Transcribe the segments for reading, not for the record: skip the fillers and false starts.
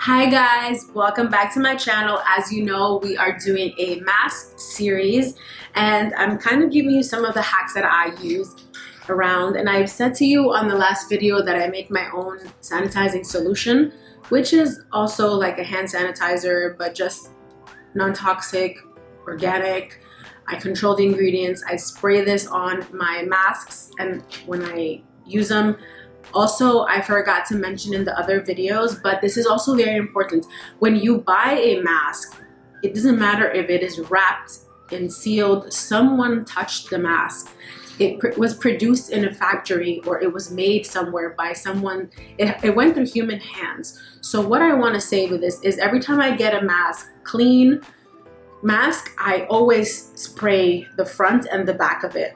Hi guys, welcome back to my channel. As you know, we are doing a mask series and I'm kind of giving you some of the hacks that I use around, and I've said to you on the last video that I make my own sanitizing solution, which is also like a hand sanitizer but just non-toxic, organic. I control the ingredients. I spray this on my masks and when I use them. Also, I forgot to mention in the other videos, but this is also very important. When you buy a mask, it doesn't matter if it is wrapped and sealed, someone touched the mask. It was produced in a factory or it was made somewhere by someone. It went through human hands. So what I want to say with this is every time I get a mask, clean mask, I always spray the front and the back of it.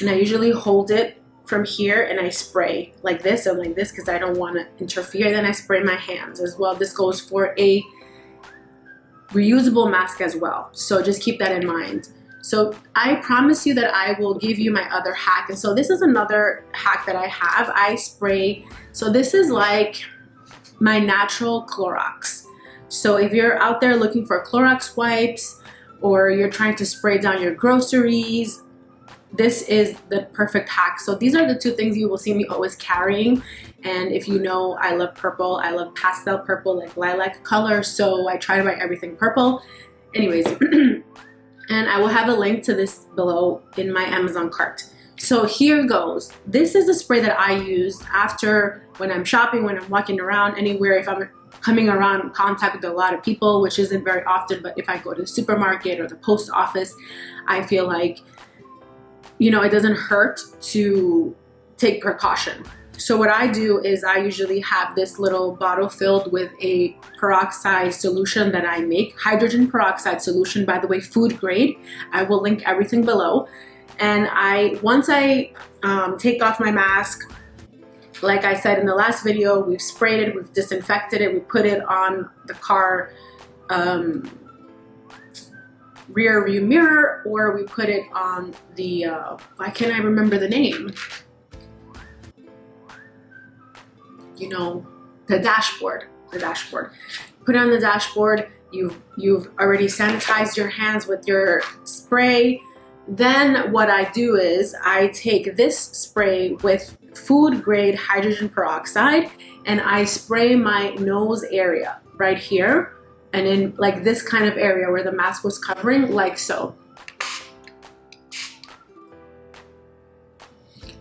And I usually hold it from here and I spray like this and like this because I don't want to interfere. Then I spray my hands as well. This goes for a reusable mask as well, so just keep that in mind. So I promise you that I will give you my other hack. And so this is another hack that I have. I spray, so this is like my natural Clorox. So if you're out there looking for Clorox wipes or you're trying to spray down your groceries, this is the perfect hack. So these are the two things you will see me always carrying. And if you know, I love purple. I love pastel purple, like lilac color. So I try to buy everything purple. Anyways, and I will have a link to this below in my Amazon cart. So here goes. This is a spray that I use after when I'm shopping, when I'm walking around anywhere, if I'm coming around contact with a lot of people, which isn't very often, but if I go to the supermarket or the post office, I feel like, you know, it doesn't hurt to take precaution. So what I do is I usually have this little bottle filled with a peroxide solution that I make, hydrogen peroxide solution, by the way, food grade. I will link everything below. And once I take off my mask, like I said in the last video, we've sprayed it, we've disinfected it, we put it on the car rear view mirror, or we put it on the why can't I remember the name, you know, the dashboard. Put it on the dashboard. You've already sanitized your hands with your spray. Then what I do is I take this spray with food grade hydrogen peroxide and I spray my nose area right here and in like this kind of area where the mask was covering, like so.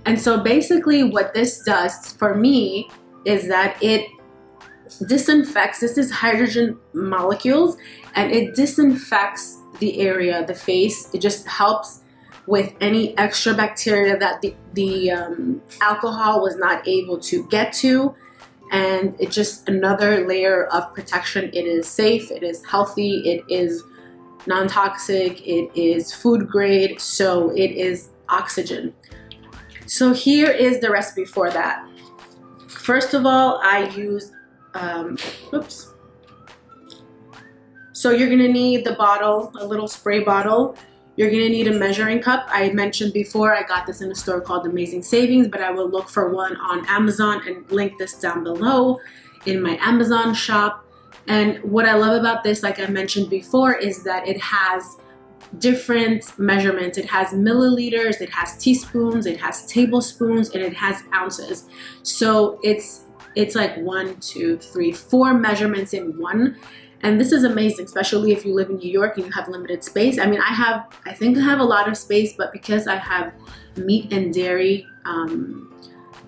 And so basically what this does for me is that it disinfects. This is hydrogen molecules and it disinfects the area, the face. It just helps with any extra bacteria that the alcohol was not able to get to. And it's just another layer of protection. It is safe, it is healthy, it is non-toxic, it is food grade, so it is oxygen. So here is the recipe for that. First of all, I use, So you're gonna need the bottle, a little spray bottle. You're gonna need a measuring cup. I mentioned before I got this in a store called Amazing Savings, but I will look for one on Amazon and link this down below in my Amazon shop. And what I love about this, like I mentioned before, is that it has different measurements. It has milliliters, it has teaspoons, it has tablespoons, and it has ounces. So it's like 1, 2, 3, 4 measurements in one. And this is amazing, especially if you live in New York and you have limited space. I mean, I think I have a lot of space, but because I have meat and dairy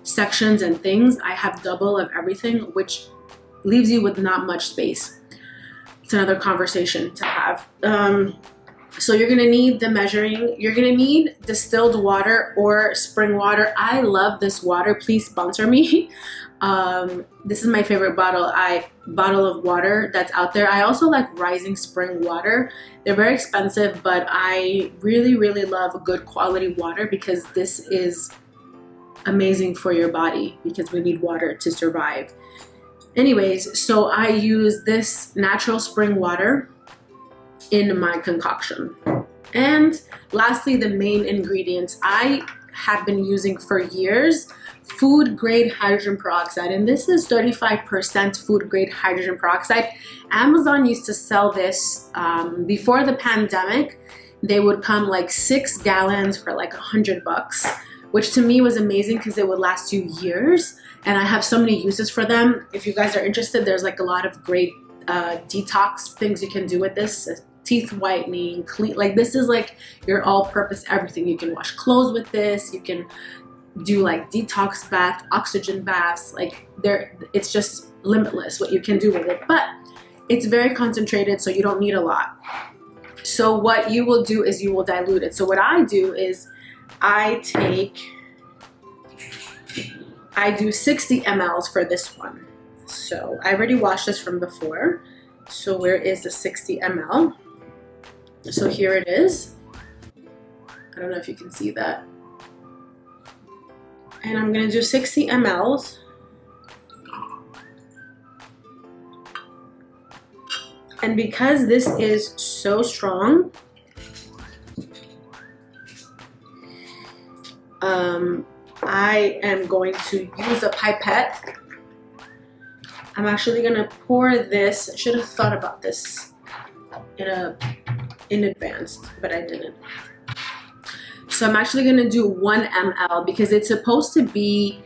sections and things, I have double of everything, which leaves you with not much space. It's another conversation to have. So you're gonna need the measuring. You're gonna need distilled water or spring water. I love this water. Please sponsor me. This is my favorite bottle of water that's out there. I also like Rising Spring water. They're very expensive, but I really, really love good quality water because this is amazing for your body because we need water to survive. Anyways, so I use this natural spring water in my concoction. And lastly, the main ingredients I have been using for years food grade hydrogen peroxide, and this is 35% food grade hydrogen peroxide. Amazon used to sell this before the pandemic. They would come like 6 gallons for like $100, which to me was amazing because it would last you years. And I have so many uses for them. If you guys are interested, there's like a lot of great detox things you can do with this. Teeth whitening, clean, like this is like your all-purpose everything. You can wash clothes with this. You can do like detox bath, oxygen baths. Like it's just limitless what you can do with it. But it's very concentrated, so you don't need a lot. So what you will do is you will dilute it. So what I do is I do 60 mLs for this one. So I already washed this from before. So where is the 60 ml? So here it is. I don't know if you can see that. And I'm gonna do 60 mLs. And because this is so strong, I am going to use a pipette. I'm actually gonna pour this. I should have thought about this in advance, but I didn't. So I'm actually gonna do 1 ml because it's supposed to be,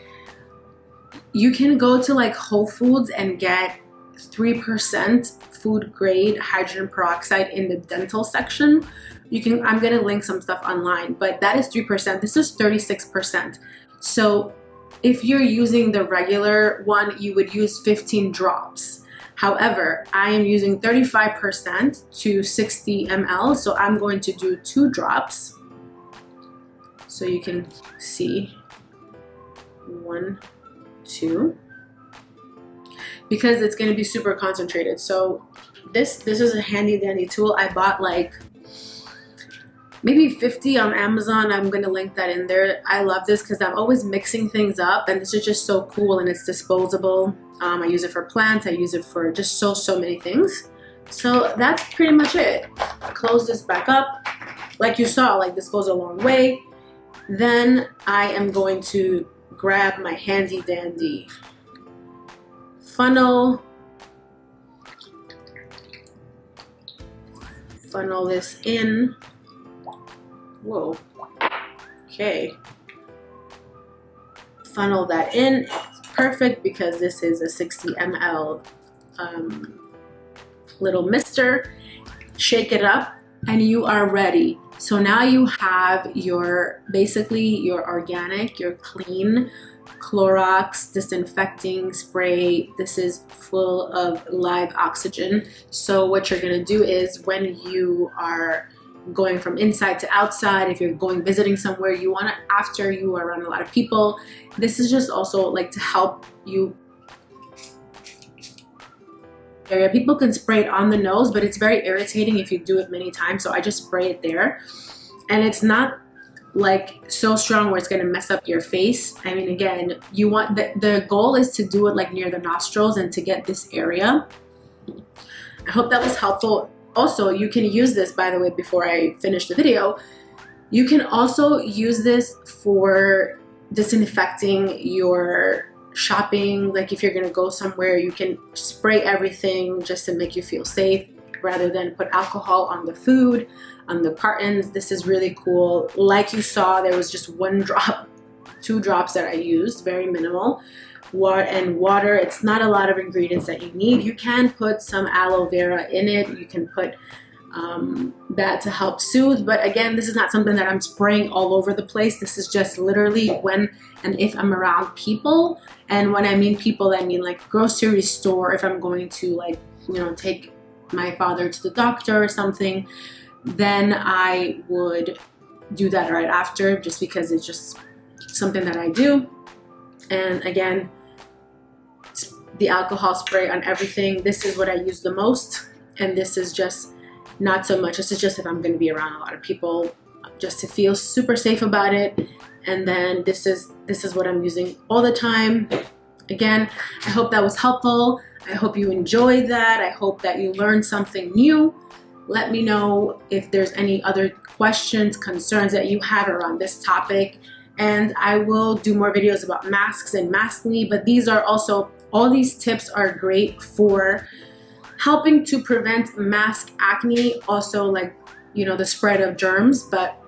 you can go to like Whole Foods and get 3% food grade hydrogen peroxide in the dental section. I'm gonna link some stuff online, but that is 3%. This is 36%. So if you're using the regular one, you would use 15 drops. However, I am using 35% to 60 ml, so I'm going to do 2 drops. So you can see 1, 2, because it's going to be super concentrated. So this is a handy dandy tool. I bought like maybe 50 on Amazon. I'm going to link that in there. I love this because I'm always mixing things up, and this is just so cool, and it's disposable. I use it for plants. I use it for just so many things. So that's pretty much it. Close this back up. Like you saw, like this goes a long way. Then I am going to grab my handy dandy funnel. Funnel this in. Whoa. Okay. Funnel that in. It's perfect because this is a 60 ml little mister. Shake it up and you are ready. So now you have basically your organic, your clean Clorox disinfecting spray. This is full of live oxygen. So what you're gonna do is when you are going from inside to outside, if you're going visiting somewhere, you want to, after you are around a lot of people, this is just also like to help you. People can spray it on the nose, but it's very irritating if you do it many times, so I just spray it there. And it's not like so strong where it's going to mess up your face. I mean, again, you want the goal is to do it like near the nostrils and to get this area. I hope that was helpful. Also, you can use this, by the way, before I finish the video, you can also use this for disinfecting your shopping. Like if you're gonna go somewhere, you can spray everything just to make you feel safe rather than put alcohol on the food, on the cartons. This is really cool. Like you saw, there was just 1 drop, 2 drops that I used, very minimal. Water. It's not a lot of ingredients that you need. You can put some aloe vera in it. You can put that to help soothe, but again, this is not something that I'm spraying all over the place. This is just literally when and if I'm around people. And when I mean people, I mean like grocery store. If I'm going to, like, you know, take my father to the doctor or something, then I would do that right after, just because it's just something that I do. And again, the alcohol spray on everything. This is what I use the most, and this is just not so much. This is just if I'm going to be around a lot of people, just to feel super safe about it. And then this is what I'm using all the time. Again, I hope that was helpful. I hope you enjoyed that. I hope that you learned something new. Let me know if there's any other questions, concerns that you have around this topic. and I will do more videos about masks and Maskne, but these are also, all these tips are great for helping to prevent mask acne, also like, you know, the spread of germs. But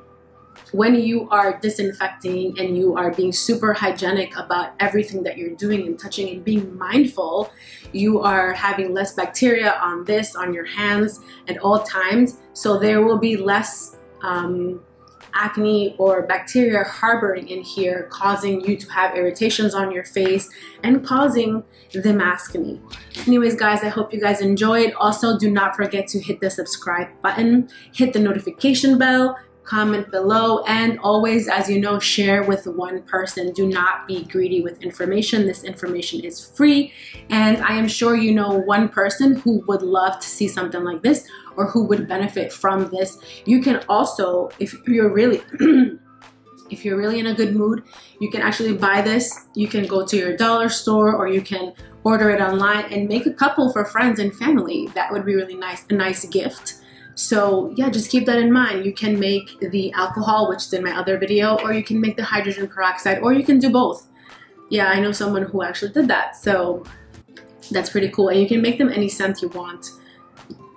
when you are disinfecting and you are being super hygienic about everything that you're doing and touching and being mindful, you are having less bacteria on your hands at all times. So there will be less acne or bacteria harboring in here, causing you to have irritations on your face and causing the maskne. Anyways, guys, I hope you guys enjoyed. Also, do not forget to hit the subscribe button, hit the notification bell, comment below, and always, as you know, share with one person. Do not be greedy with information. This information is free, and I am sure you know one person who would love to see something like this or who would benefit from this. You can also, if you're really if you're really in a good mood, you can actually buy this. You can go to your dollar store, or you can order it online and make a couple for friends and family. That would be really nice, a nice gift. So yeah, just keep that in mind. You can make the alcohol, which is in my other video, or you can make the hydrogen peroxide, or you can do both. Yeah, I know someone who actually did that, so that's pretty cool. And you can make them any scent you want,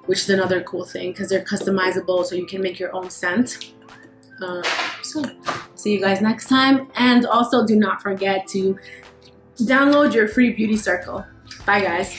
which is another cool thing because they're customizable, so you can make your own scent. So see you guys next time, and also do not forget to download your free beauty circle. Bye, guys.